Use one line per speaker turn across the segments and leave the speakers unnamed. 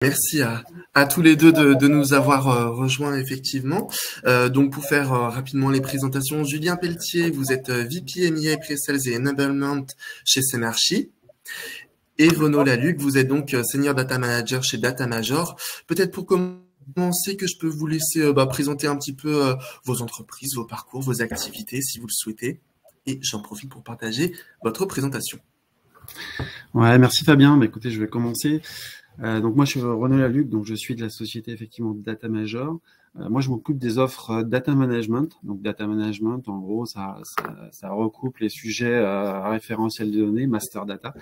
Merci à tous les deux de nous avoir rejoints effectivement. Donc pour faire rapidement les présentations, Julien Pelletier, vous êtes VP MIA Pre-Sales et Enablement chez Semarchi. Et Renaud Laluc, vous êtes donc Senior Data Manager chez Datamajor. Peut-être pour commencer que je peux vous laisser présenter un petit peu vos entreprises, vos parcours, vos activités si vous le souhaitez. Et j'en profite pour partager votre présentation.
Ouais, merci Fabien. Écoutez, je vais commencer. Donc moi je suis Renaud Laluc, donc je suis de la société effectivement Datamajor. Moi je m'occupe des offres data management. Donc data management, en gros, ça recoupe les sujets référentiels de données, master data,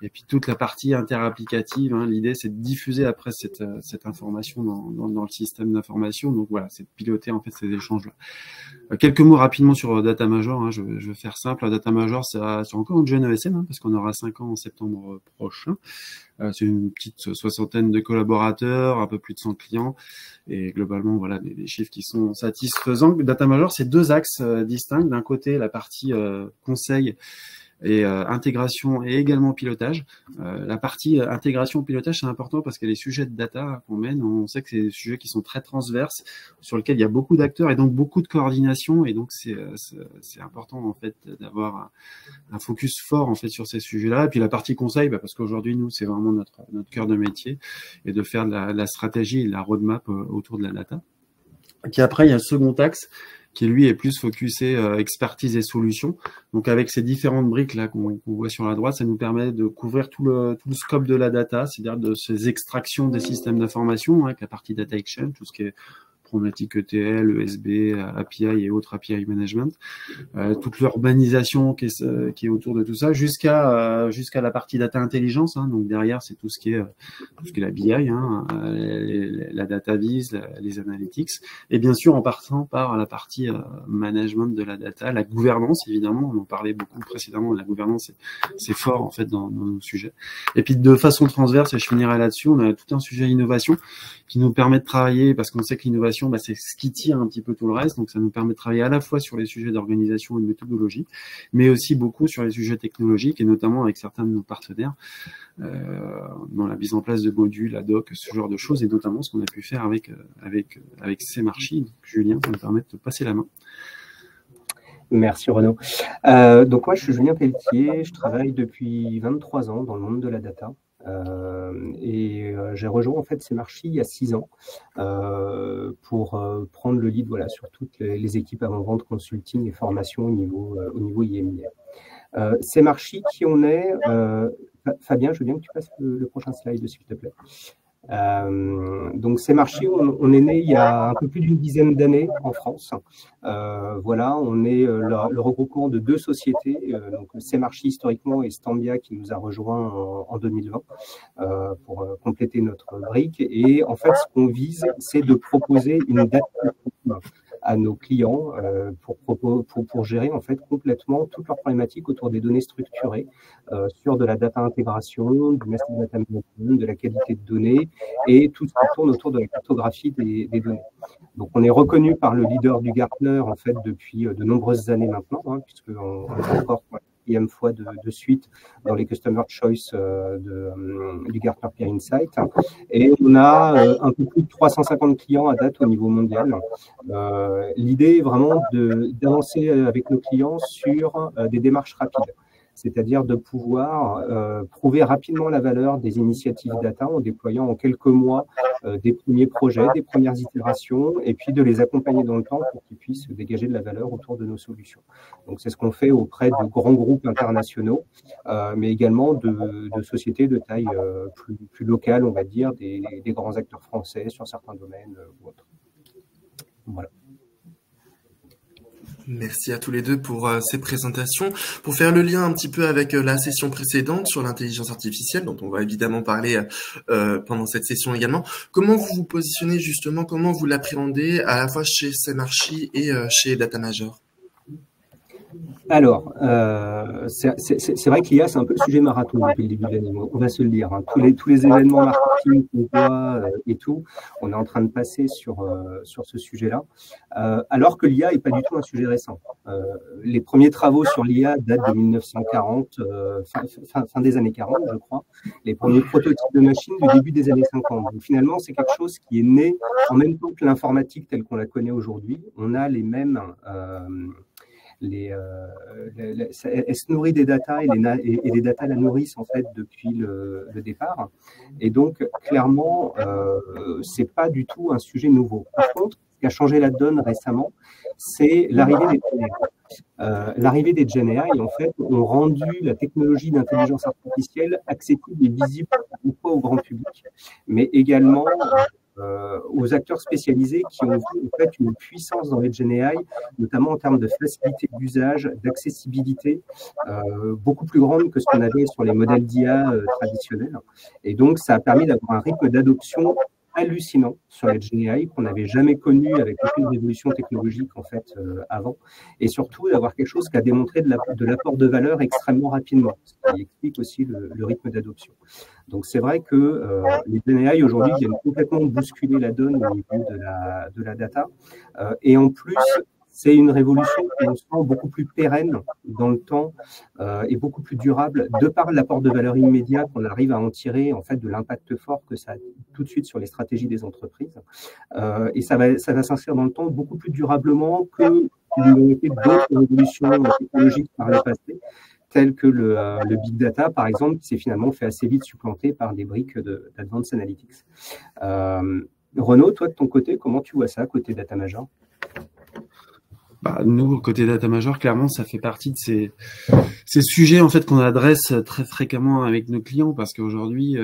et puis toute la partie interapplicative. L'idée c'est de diffuser après cette information dans le système d'information. Donc voilà, c'est de piloter en fait ces échanges-là. Quelques mots rapidement sur Datamajor. Je vais faire simple. Datamajor, c'est encore une jeune ESN parce qu'on aura 5 ans en septembre prochain. C'est une petite soixantaine de collaborateurs, un peu plus de 100 clients, et globalement, voilà, des chiffres qui sont satisfaisants. Datamajor, c'est deux axes distincts. D'un côté, la partie conseil et intégration et également pilotage. La partie intégration pilotage, c'est important parce que les sujets de data qu'on mène, on sait que c'est des sujets qui sont très transverses, sur lesquels il y a beaucoup d'acteurs et donc beaucoup de coordination, et donc c'est important en fait d'avoir un focus fort en fait sur ces sujets-là. Et puis la partie conseil, parce qu'aujourd'hui nous c'est vraiment notre cœur de métier, et de faire de la stratégie et de la roadmap autour de la data. Et puis après il y a le second axe qui lui est plus focusé expertise et solutions. Donc avec ces différentes briques là qu'on voit sur la droite, ça nous permet de couvrir tout le scope de la data, c'est-à-dire de ces extractions des systèmes d'information, avec la partie data exchange, tout ce qui est problématique ETL, ESB, API et autres API management, toute l'urbanisation qui est autour de tout ça, jusqu'à la partie data intelligence. Donc derrière, c'est tout ce qui est la BI, la data vis, les analytics, et bien sûr en partant par la partie management de la data, la gouvernance évidemment. On en parlait beaucoup précédemment. La gouvernance, c'est fort en fait dans nos sujets. Et puis de façon transverse, et je finirai là-dessus, on a tout un sujet innovation qui nous permet de travailler, parce qu'on sait que l'innovation, c'est ce qui tire un petit peu tout le reste. Donc ça nous permet de travailler à la fois sur les sujets d'organisation et de méthodologie, mais aussi beaucoup sur les sujets technologiques, et notamment avec certains de nos partenaires dans la mise en place de modules, ad hoc, ce genre de choses, et notamment ce qu'on a pu faire avec Semarchi. Donc, Julien, ça me permet de te passer la main.
Merci Renaud. Donc moi je suis Julien Pelletier, je travaille depuis 23 ans dans le monde de la data. J'ai rejoint en fait Semarchi il y a 6 ans pour prendre le lead sur toutes les équipes avant-vente, consulting et formation au niveau IMIA. Semarchi, qui on est Fabien, je veux bien que tu passes le prochain slide s'il te plaît. Donc Semarchi, on est né il y a un peu plus d'une dizaine d'années en France. On est le regroupement de deux sociétés, donc Semarchi historiquement et Stambia qui nous a rejoint en 2020 pour compléter notre brique. Et en fait, ce qu'on vise, c'est de proposer une data à nos clients pour gérer en fait complètement toutes leurs problématiques autour des données structurées, sur de la data intégration, du master data management, de la qualité de données et tout ce qui tourne autour de la cartographie des données. Donc on est reconnu par le leader du Gartner en fait depuis de nombreuses années maintenant, puisqu'on est encore pour la 4e fois de suite dans les Customer Choice du Gartner Peer Insight. Et on a un peu plus de 350 clients à date au niveau mondial. L'idée est vraiment d'avancer avec nos clients sur des démarches rapides, c'est-à-dire de pouvoir prouver rapidement la valeur des initiatives data en déployant en quelques mois des premiers projets, des premières itérations, et puis de les accompagner dans le temps pour qu'ils puissent dégager de la valeur autour de nos solutions. Donc c'est ce qu'on fait auprès de grands groupes internationaux, mais également de sociétés de taille plus locale, on va dire, des grands acteurs français sur certains domaines ou autres. Voilà.
Merci à tous les deux pour ces présentations. Pour faire le lien un petit peu avec la session précédente sur l'intelligence artificielle, dont on va évidemment parler pendant cette session également, comment vous vous positionnez justement, comment vous l'appréhendez à la fois chez Semarchi et chez Datamajor?
Alors, c'est vrai que l'IA, c'est un peu le sujet marathon depuis le début de l'année. On va se le dire. Hein. Tous les événements marketing qu'on voit et tout, on est en train de passer sur ce sujet-là, alors que l'IA n'est pas du tout un sujet récent. Les premiers travaux sur l'IA datent de 1940, fin des années 40, je crois. Les premiers prototypes de machines du début des années 50. Donc finalement, c'est quelque chose qui est né en même temps que l'informatique telle qu'on la connaît aujourd'hui. On a les mêmes... elle se nourrit des data et les data la nourrissent en fait depuis le départ. Et donc clairement, c'est pas du tout un sujet nouveau. Par contre, ce qui a changé la donne récemment, c'est l'arrivée des Gen AI. L'arrivée des Gen AI, en fait, ont rendu la technologie d'intelligence artificielle accessible et visible à la fois au grand public, mais également aux acteurs spécialisés qui ont vu en fait une puissance dans les Gen AI, notamment en termes de facilité d'usage, d'accessibilité, beaucoup plus grande que ce qu'on avait sur les modèles d'IA traditionnels. Et donc, ça a permis d'avoir un rythme d'adoption hallucinant sur les Gen AI qu'on n'avait jamais connu avec aucune révolution technologique en fait avant, et surtout d'avoir quelque chose qui a démontré de l'apport de valeur extrêmement rapidement, ce qui explique aussi le rythme d'adoption. Donc c'est vrai que les Gen AI aujourd'hui viennent complètement bousculer la donne au niveau de la data, et en plus c'est une révolution qui me semble beaucoup plus pérenne dans le temps et beaucoup plus durable de par l'apport de valeur immédiat qu'on arrive à en tirer en fait de l'impact fort que ça a tout de suite sur les stratégies des entreprises. Et ça va s'inscrire dans le temps beaucoup plus durablement que l'ont été d'autres révolutions technologiques par le passé, telles que le big data par exemple, qui s'est finalement fait assez vite supplanter par des briques d'Advanced Analytics. Renaud, toi de ton côté, comment tu vois ça côté Data Major?
Nous, côté Data Major, clairement, ça fait partie de ces sujets en fait qu'on adresse très fréquemment avec nos clients, parce qu'aujourd'hui,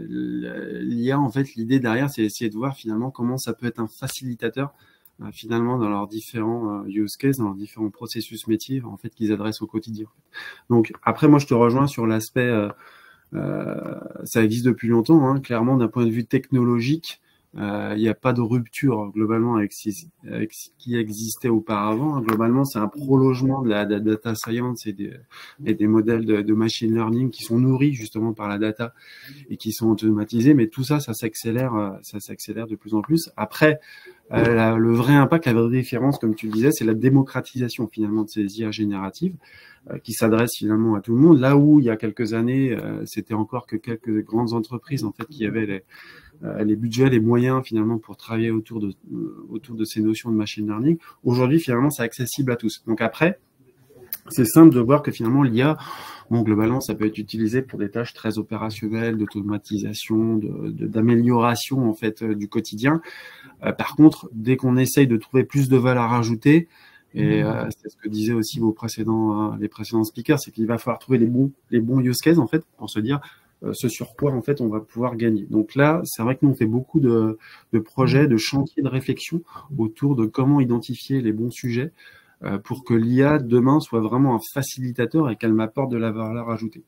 l'IA, en fait, l'idée derrière, c'est essayer de voir finalement comment ça peut être un facilitateur finalement dans leurs différents use cases, dans leurs différents processus métiers en fait qu'ils adressent au quotidien. Donc après, moi, je te rejoins sur l'aspect, ça existe depuis longtemps, hein, clairement d'un point de vue technologique. Il n'y a pas de rupture globalement avec ce qui existait auparavant. Globalement, c'est un prolongement de la data science et des modèles de machine learning qui sont nourris justement par la data et qui sont automatisés. Mais tout ça, ça s'accélère de plus en plus. Après, le vrai impact, la vraie différence, comme tu le disais, c'est la démocratisation finalement de ces IA génératives qui s'adressent finalement à tout le monde. Là où il y a quelques années, c'était encore que quelques grandes entreprises en fait qui avaient les budgets, les moyens finalement pour travailler autour de ces notions de machine learning. Aujourd'hui, finalement, c'est accessible à tous. Donc après, c'est simple de voir que finalement l'IA, bon, globalement, ça peut être utilisé pour des tâches très opérationnelles, d'automatisation, d'amélioration en fait du quotidien. Par contre, dès qu'on essaye de trouver plus de valeur ajoutée, et c'est ce que disaient aussi les précédents speakers, c'est qu'il va falloir trouver les bons use cases en fait pour se dire ce sur quoi en fait on va pouvoir gagner. Donc là, c'est vrai que nous on fait beaucoup de projets, de chantiers de réflexion autour de comment identifier les bons sujets pour que l'IA demain soit vraiment un facilitateur et qu'elle m'apporte de la valeur ajoutée.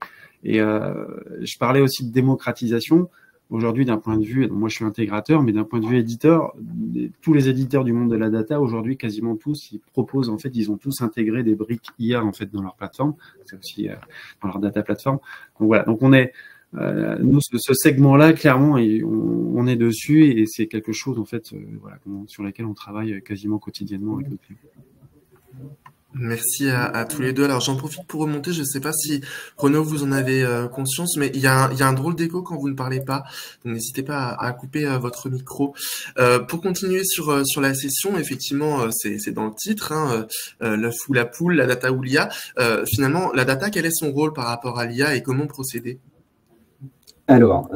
Et je parlais aussi de démocratisation. Aujourd'hui, d'un point de vue, moi je suis intégrateur, mais d'un point de vue éditeur, tous les éditeurs du monde de la data, aujourd'hui, quasiment tous, ils proposent, en fait, ils ont tous intégré des briques IA, en fait, dans leur plateforme. C'est aussi dans leur data plateforme. Donc voilà. Donc on est, nous, ce segment-là, clairement, on est dessus et c'est quelque chose, en fait, voilà, sur lequel on travaille quasiment quotidiennement avec nos clients.
Merci à tous les deux. Alors j'en profite pour remonter, je ne sais pas si Renaud vous en avez conscience, mais il y a un drôle d'écho quand vous ne parlez pas, donc n'hésitez pas à couper votre micro. Pour continuer sur la session, effectivement c'est dans le titre, hein, l'œuf ou la poule, la data ou l'IA. Finalement, la data, quel est son rôle par rapport à l'IA et comment procéder?
Alors,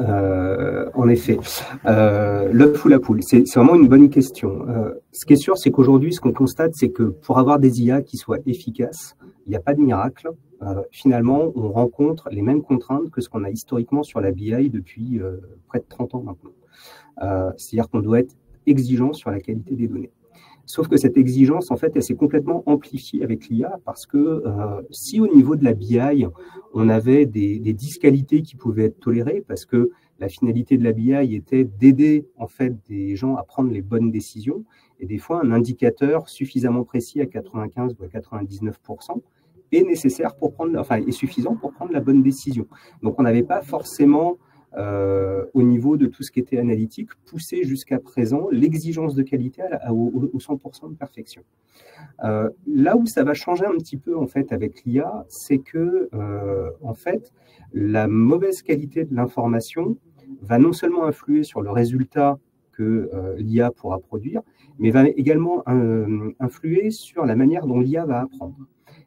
en effet, l'œuf ou la poule, c'est vraiment une bonne question. Ce qui est sûr, c'est qu'aujourd'hui, ce qu'on constate, c'est que pour avoir des IA qui soient efficaces, il n'y a pas de miracle. Finalement, on rencontre les mêmes contraintes que ce qu'on a historiquement sur la BI depuis près de 30 ans maintenant. C'est-à-dire qu'on doit être exigeant sur la qualité des données. Sauf que cette exigence, en fait, elle s'est complètement amplifiée avec l'IA parce que si au niveau de la BI, on avait des disqualités qui pouvaient être tolérées parce que La finalité de la BI était d'aider en fait des gens à prendre les bonnes décisions. Et des fois, un indicateur suffisamment précis à 95 ou à 99% est nécessaire pour prendre, enfin, est suffisant pour prendre la bonne décision. Donc, on n'avait pas forcément, au niveau de tout ce qui était analytique, poussé jusqu'à présent l'exigence de qualité au 100% de perfection. Là où ça va changer un petit peu en fait avec l'IA, c'est que en fait, la mauvaise qualité de l'information va non seulement influer sur le résultat que l'IA pourra produire, mais va également influer sur la manière dont l'IA va apprendre.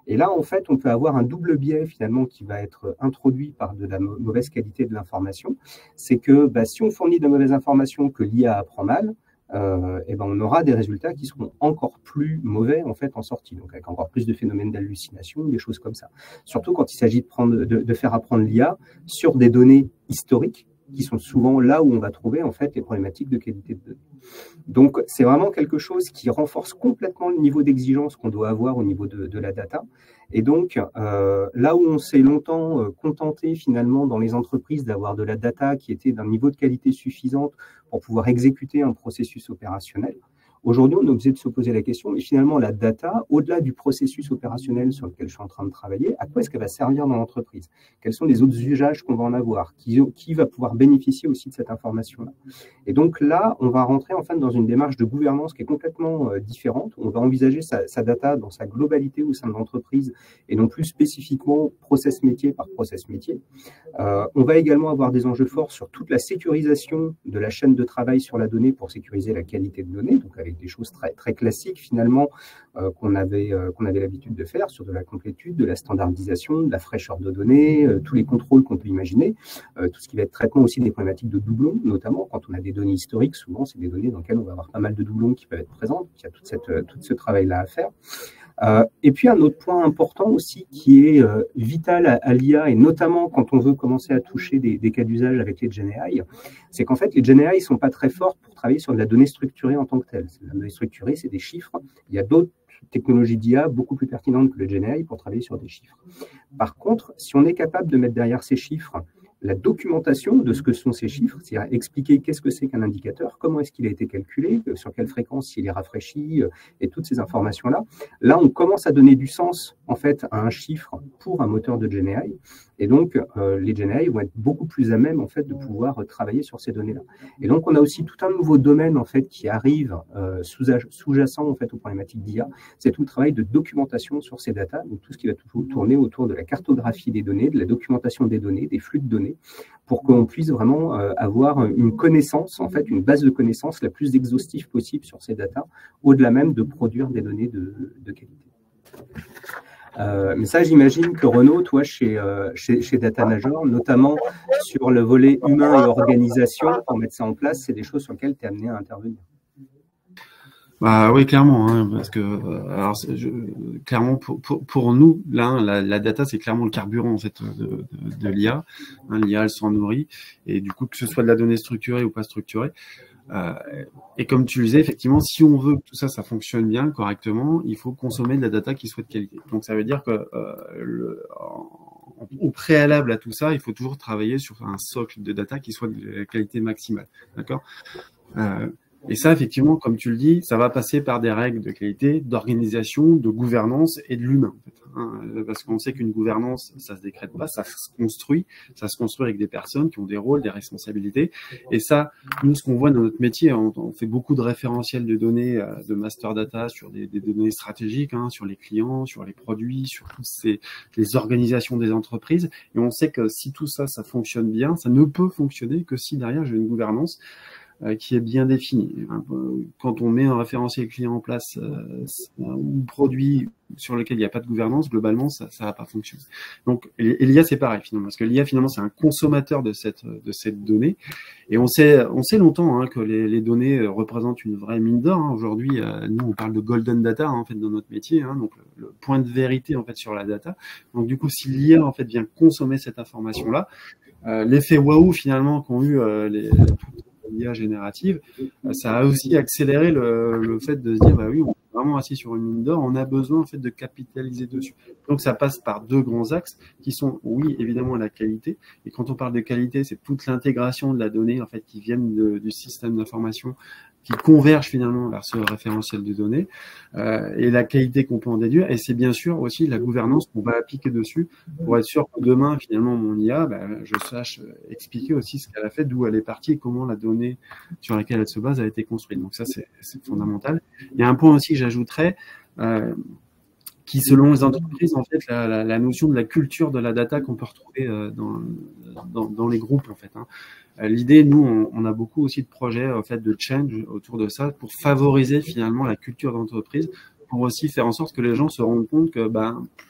Et là, en fait, on peut avoir un double biais finalement qui va être introduit par de la mauvaise qualité de l'information. C'est que si on fournit de mauvaises informations que l'IA apprend mal, et on aura des résultats qui seront encore plus mauvais en fait en sortie, donc avec encore plus de phénomènes d'hallucination, des choses comme ça. Surtout quand il s'agit de faire apprendre l'IA sur des données historiques, qui sont souvent là où on va trouver en fait les problématiques de qualité de données. Donc c'est vraiment quelque chose qui renforce complètement le niveau d'exigence qu'on doit avoir au niveau de la data. Et donc là où on s'est longtemps contenté finalement dans les entreprises d'avoir de la data qui était d'un niveau de qualité suffisante pour pouvoir exécuter un processus opérationnel, aujourd'hui, on est obligé de se poser la question, mais finalement, la data, au-delà du processus opérationnel sur lequel je suis en train de travailler, à quoi est-ce qu'elle va servir dans l'entreprise? Quels sont les autres usages qu'on va en avoir? Qui va pouvoir bénéficier aussi de cette information-là? Et donc là, on va rentrer en fait dans une démarche de gouvernance qui est complètement différente. On va envisager sa data dans sa globalité au sein de l'entreprise et non plus spécifiquement process métier par process métier. On va également avoir des enjeux forts sur toute la sécurisation de la chaîne de travail sur la donnée pour sécuriser la qualité de données, donc avec des choses très, très classiques finalement qu'on avait l'habitude de faire sur de la complétude, de la standardisation, de la fraîcheur de données, tous les contrôles qu'on peut imaginer, tout ce qui va être traitement aussi des problématiques de doublons, notamment quand on a des données historiques, souvent c'est des données dans lesquelles on va avoir pas mal de doublons qui peuvent être présents, il y a tout ce travail-là à faire. Et puis un autre point important aussi qui est vital à l'IA, et notamment quand on veut commencer à toucher des cas d'usage avec les GenAI, c'est qu'en fait les GenAI ne sont pas très forts pour travailler sur de la donnée structurée en tant que telle. La donnée structurée, c'est des chiffres. Il y a d'autres technologies d'IA beaucoup plus pertinentes que le GenAI pour travailler sur des chiffres. Par contre, si on est capable de mettre derrière ces chiffres la documentation de ce que sont ces chiffres, c'est-à-dire expliquer qu'est-ce que c'est qu'un indicateur, comment est-ce qu'il a été calculé, sur quelle fréquence il est rafraîchi, et toutes ces informations-là. Là, on commence à donner du sens, en fait, à un chiffre pour un moteur de GenAI. Et donc, les GenAI vont être beaucoup plus à même, en fait, de pouvoir travailler sur ces données-là. Et donc, on a aussi tout un nouveau domaine, en fait, qui arrive sous-jacent, en fait, aux problématiques d'IA. C'est tout le travail de documentation sur ces datas, donc tout ce qui va tourner autour de la cartographie des données, de la documentation des données, des flux de données, pour qu'on puisse vraiment avoir une connaissance, en fait, une base de connaissances la plus exhaustive possible sur ces datas, au-delà même de produire des données de qualité. Mais ça, j'imagine que Renaud, toi, chez Data Major, notamment sur le volet humain et organisation, pour mettre ça en place, c'est des choses sur lesquelles tu es amené à intervenir.
Bah oui, clairement, hein, parce que alors clairement pour nous là, la data c'est clairement le carburant en fait de l'IA. Hein, l'IA elle s'en nourrit et du coup que ce soit de la donnée structurée ou pas structurée. Et comme tu le disais, effectivement, si on veut que tout ça fonctionne bien, correctement, il faut consommer de la data qui soit de qualité. Donc ça veut dire que au préalable à tout ça, il faut toujours travailler sur un socle de data qui soit de qualité maximale, d'accord. Et ça, effectivement, comme tu le dis, ça va passer par des règles de qualité, d'organisation, de gouvernance et de l'humain. En fait, hein, parce qu'on sait qu'une gouvernance, ça se décrète pas, ça se construit avec des personnes qui ont des rôles, des responsabilités. Et ça, nous, ce qu'on voit dans notre métier, on fait beaucoup de référentiels de données, de master data sur des données stratégiques, hein, sur les clients, sur les produits, sur toutes les organisations des entreprises. Et on sait que si tout ça fonctionne bien, ça ne peut fonctionner que si derrière j'ai une gouvernance qui est bien défini. Quand on met un référentiel client en place ou produit sur lequel il n'y a pas de gouvernance, globalement, ça va pas fonctionner. Donc, et l'IA, c'est pareil, finalement, parce que l'IA, finalement, c'est un consommateur de cette donnée. Et on sait longtemps hein, que les données représentent une vraie mine d'or. Hein. Aujourd'hui, nous, on parle de golden data, hein, en fait, dans notre métier, hein, donc le point de vérité, en fait, sur la data. Donc, du coup, si l'IA, en fait, vient consommer cette information-là, l'effet waouh, finalement, qu'ont eu l'IA générative, ça a aussi accéléré le fait de se dire, bah oui, on peut vraiment assis sur une mine d'or, on a besoin en fait de capitaliser dessus. Donc ça passe par deux grands axes qui sont, oui, évidemment la qualité. Et quand on parle de qualité, c'est toute l'intégration de la donnée en fait qui viennent du système d'information, qui convergent finalement vers ce référentiel de données, et la qualité qu'on peut en déduire. Et c'est bien sûr aussi la gouvernance qu'on va appliquer dessus pour être sûr que demain, finalement, mon IA, je sache expliquer aussi ce qu'elle a fait, d'où elle est partie et comment la donnée sur laquelle elle se base a été construite. Donc ça, c'est fondamental. Il y a un point aussi que j'ajouterais, qui, selon les entreprises, en fait, la notion de la culture de la data qu'on peut retrouver dans les groupes, en fait. L'idée, nous, on a beaucoup aussi de projets, en fait, de change autour de ça pour favoriser finalement la culture d'entreprise, pour aussi faire en sorte que les gens se rendent compte que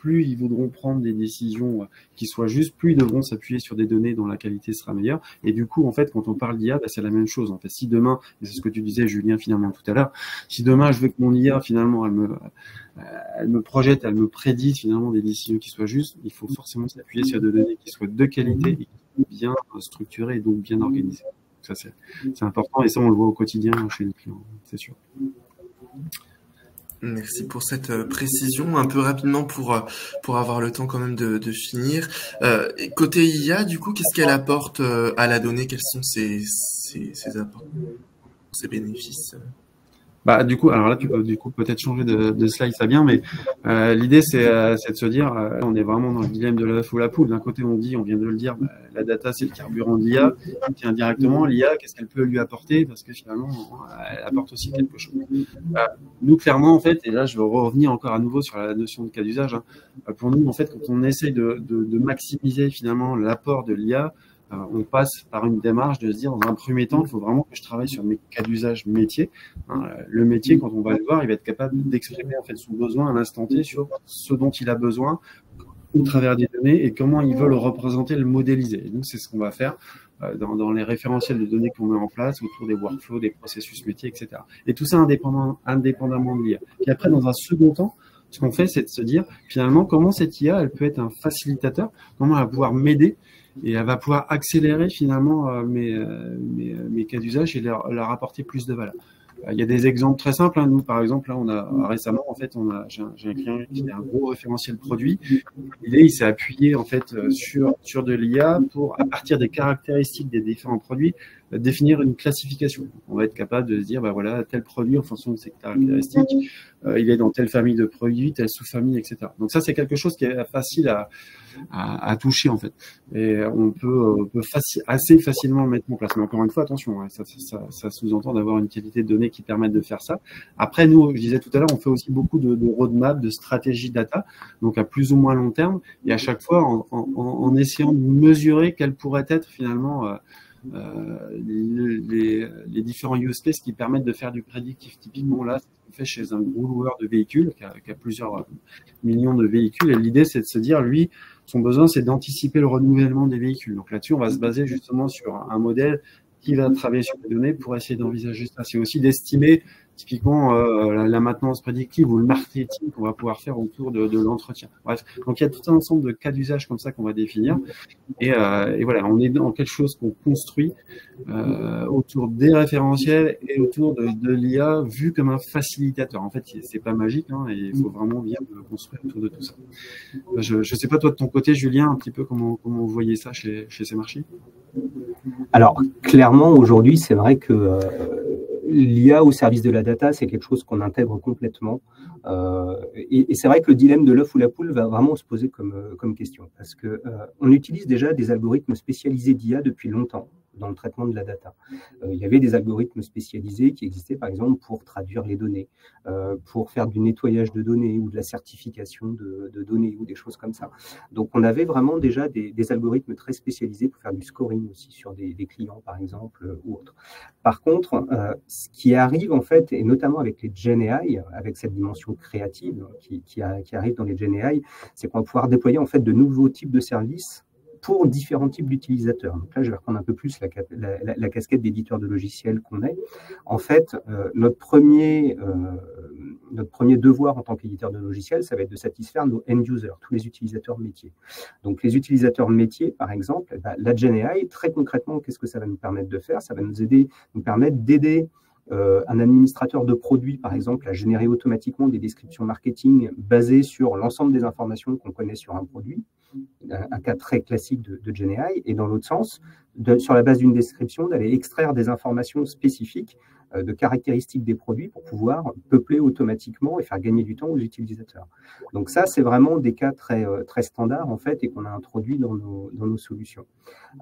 plus ils voudront prendre des décisions qui soient justes, plus ils devront s'appuyer sur des données dont la qualité sera meilleure. Et du coup, en fait, quand on parle d'IA, c'est la même chose. En fait, si demain, et c'est ce que tu disais, Julien, finalement tout à l'heure, si demain je veux que mon IA, finalement, elle me projette, elle me prédise finalement des décisions qui soient justes, il faut forcément s'appuyer sur des données qui soient de qualité et bien structurées et donc bien organisées. Ça, c'est important et ça, on le voit au quotidien chez les clients, c'est sûr.
Merci pour cette précision. Un peu rapidement pour avoir le temps quand même de finir. Côté IA, du coup, qu'est-ce qu'elle apporte à la donnée? Quels sont ses apports, ses bénéfices?
Du coup, alors là, tu peux du coup peut-être changer de slide, Fabien, mais l'idée c'est de se dire, on est vraiment dans le dilemme de l'œuf ou la poule. D'un côté, on dit, on vient de le dire, la data c'est le carburant de l'IA, et indirectement, l'IA, qu'est-ce qu'elle peut lui apporter? Parce que finalement, elle apporte aussi quelque chose. Nous, clairement, en fait, et là, je veux revenir encore à nouveau sur la notion de cas d'usage. Pour nous, en fait, quand on essaye de maximiser finalement l'apport de l'IA, on passe par une démarche de se dire, dans un premier temps, il faut vraiment que je travaille sur mes cas d'usage métier. Le métier, quand on va le voir, il va être capable d'exprimer en fait son besoin à l'instant T sur ce dont il a besoin au travers des données et comment il veut le représenter, le modéliser. Et donc, c'est ce qu'on va faire dans les référentiels de données qu'on met en place autour des workflows, des processus métiers, etc. Et tout ça indépendamment de l'IA. Puis après, dans un second temps, ce qu'on fait, c'est de se dire, finalement, comment cette IA, elle peut être un facilitateur, comment elle va pouvoir m'aider et elle va pouvoir accélérer finalement mes cas d'usage et leur apporter plus de valeur. Il y a des exemples très simples. Nous, par exemple, là, on a récemment, en fait, j'ai un client qui a un gros référentiel produit. Il s'est appuyé en fait sur de l'IA pour, à partir des caractéristiques des différents produits, définir une classification. On va être capable de se dire, voilà, tel produit en fonction de ses caractéristiques, il est dans telle famille de produits, telle sous-famille, etc. Donc ça, c'est quelque chose qui est facile à toucher en fait. Et on peut assez facilement le mettre en place. Mais encore une fois, attention, ça sous-entend d'avoir une qualité de données qui permette de faire ça. Après, nous, je disais tout à l'heure, on fait aussi beaucoup de roadmap, de stratégie data, donc à plus ou moins long terme, et à chaque fois en essayant de mesurer quel pourrait être finalement les différents use cases qui permettent de faire du prédictif. Typiquement, là, c'est ce qu'on fait chez un gros loueur de véhicules qui a plusieurs millions de véhicules. Et l'idée, c'est de se dire, lui, son besoin, c'est d'anticiper le renouvellement des véhicules. Donc là-dessus, on va se baser justement sur un modèle qui va travailler sur les données pour essayer d'envisager ça. C'est aussi d'estimer typiquement la maintenance prédictive ou le marketing qu'on va pouvoir faire autour de l'entretien. Bref, donc il y a tout un ensemble de cas d'usage comme ça qu'on va définir. Et voilà, on est dans quelque chose qu'on construit autour des référentiels et autour de l'IA vu comme un facilitateur. En fait, c'est pas magique, et il faut vraiment bien le construire autour de tout ça. Je sais pas toi de ton côté, Julien, un petit peu comment vous voyez ça chez Semarchi?
Alors, clairement, aujourd'hui, c'est vrai que l'IA au service de la data, c'est quelque chose qu'on intègre complètement. Et c'est vrai que le dilemme de l'œuf ou la poule va vraiment se poser comme question. Parce que on utilise déjà des algorithmes spécialisés d'IA depuis longtemps dans le traitement de la data. Il y avait des algorithmes spécialisés qui existaient, par exemple, pour traduire les données, pour faire du nettoyage de données ou de la certification de données ou des choses comme ça. Donc, on avait vraiment déjà des algorithmes très spécialisés pour faire du scoring aussi sur des clients, par exemple, ou autres. Par contre, ce qui arrive, en fait, et notamment avec les Gen AI, avec cette dimension créative qui arrive dans les Gen AI, c'est qu'on va pouvoir déployer, en fait, de nouveaux types de services pour différents types d'utilisateurs. Donc là, je vais reprendre un peu plus la casquette d'éditeur de logiciels qu'on est. En fait, notre premier devoir en tant qu'éditeur de logiciels, ça va être de satisfaire nos end-users, tous les utilisateurs métiers. Donc, les utilisateurs métiers, par exemple, la Gen AI, très concrètement, qu'est-ce que ça va nous permettre de faire? Ça va nous permettre d'aider un administrateur de produits, par exemple, a généré automatiquement des descriptions marketing basées sur l'ensemble des informations qu'on connaît sur un produit, un cas très classique de GenAI, et dans l'autre sens, sur la base d'une description, d'aller extraire des informations spécifiques de caractéristiques des produits pour pouvoir peupler automatiquement et faire gagner du temps aux utilisateurs. Donc ça, c'est vraiment des cas très, très standards en fait et qu'on a introduit dans nos solutions.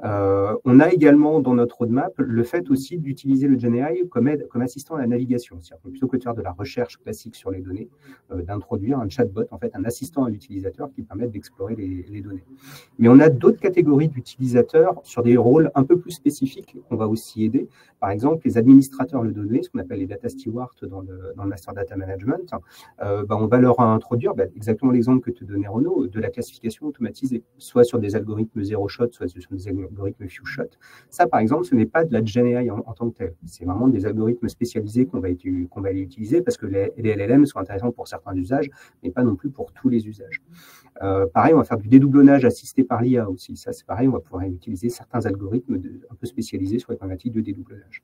On a également dans notre roadmap le fait aussi d'utiliser le GenAI comme assistant à la navigation. C'est-à-dire que plutôt que de faire de la recherche classique sur les données, d'introduire un chatbot, en fait, un assistant à l'utilisateur qui permet d'explorer les données. Mais on a d'autres catégories d'utilisateurs sur des rôles un peu plus spécifiques qu'on va aussi aider. Par exemple, les administrateurs de données, ce qu'on appelle les data stewards dans le master data management, on va leur introduire exactement l'exemple que te donnait Renaud, de la classification automatisée, soit sur des algorithmes zero shot, soit sur des algorithmes few shot. Ça, par exemple, ce n'est pas de la GenAI en tant que tel. C'est vraiment des algorithmes spécialisés qu'on va aller utiliser parce que les LLM sont intéressants pour certains usages, mais pas non plus pour tous les usages. Pareil, on va faire du dédoublonnage assisté par l'IA aussi. Ça, c'est pareil, on va pouvoir utiliser certains algorithmes un peu spécialisés sur les problématiques de dédoublonnage.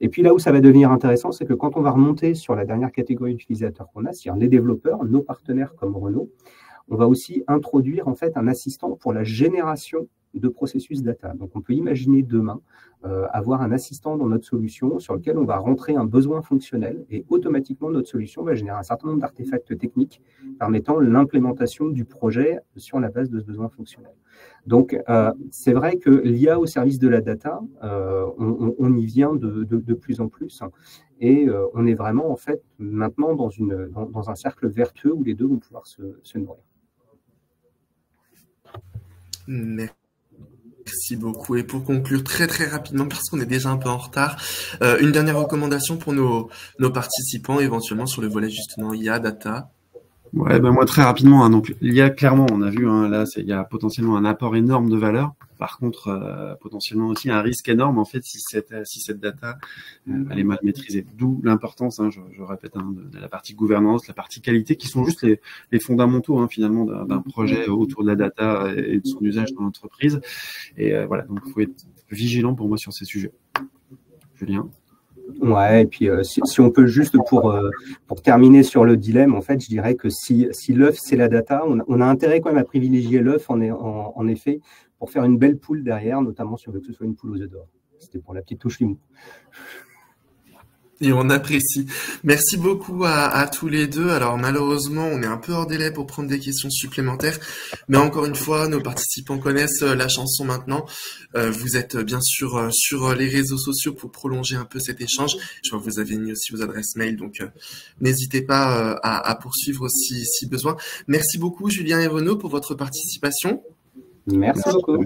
Et puis là où ça va devenir intéressant, c'est que quand on va remonter sur la dernière catégorie d'utilisateurs qu'on a, c'est-à-dire les développeurs, nos partenaires comme Renault, on va aussi introduire en fait un assistant pour la génération de processus data. Donc, on peut imaginer demain avoir un assistant dans notre solution sur lequel on va rentrer un besoin fonctionnel et automatiquement, notre solution va générer un certain nombre d'artefacts techniques permettant l'implémentation du projet sur la base de ce besoin fonctionnel. Donc, c'est vrai que l'IA au service de la data, on y vient de plus en plus et on est vraiment en fait maintenant dans un cercle vertueux où les deux vont pouvoir se nourrir.
Merci beaucoup. Et pour conclure très très rapidement, parce qu'on est déjà un peu en retard, une dernière recommandation pour nos participants, éventuellement sur le volet justement IA, data.
Ouais, moi très rapidement. Donc l'IA, clairement, on a vu là, il y a potentiellement un apport énorme de valeur. Par contre, potentiellement aussi un risque énorme en fait si cette data elle est mal maîtrisée. D'où l'importance, je répète, de la partie gouvernance, la partie qualité, qui sont juste les fondamentaux finalement d'un projet autour de la data et de son usage dans l'entreprise. Et voilà, donc il faut être vigilant pour moi sur ces sujets. Julien.
Ouais, et puis si on peut juste pour terminer sur le dilemme, en fait, je dirais que si l'œuf c'est la data, on a intérêt quand même à privilégier l'œuf en effet pour faire une belle poule derrière, notamment si on veut que ce soit une poule aux œufs d'or. C'était pour la petite touche limou.
Et on apprécie. Merci beaucoup à tous les deux. Alors malheureusement, on est un peu hors délai pour prendre des questions supplémentaires. Mais encore une fois, nos participants connaissent la chanson maintenant. Vous êtes bien sûr sur les réseaux sociaux pour prolonger un peu cet échange. Je vois que vous avez mis aussi vos adresses mail, donc n'hésitez pas à poursuivre si besoin. Merci beaucoup Julien et Renaud pour votre participation.
Merci beaucoup.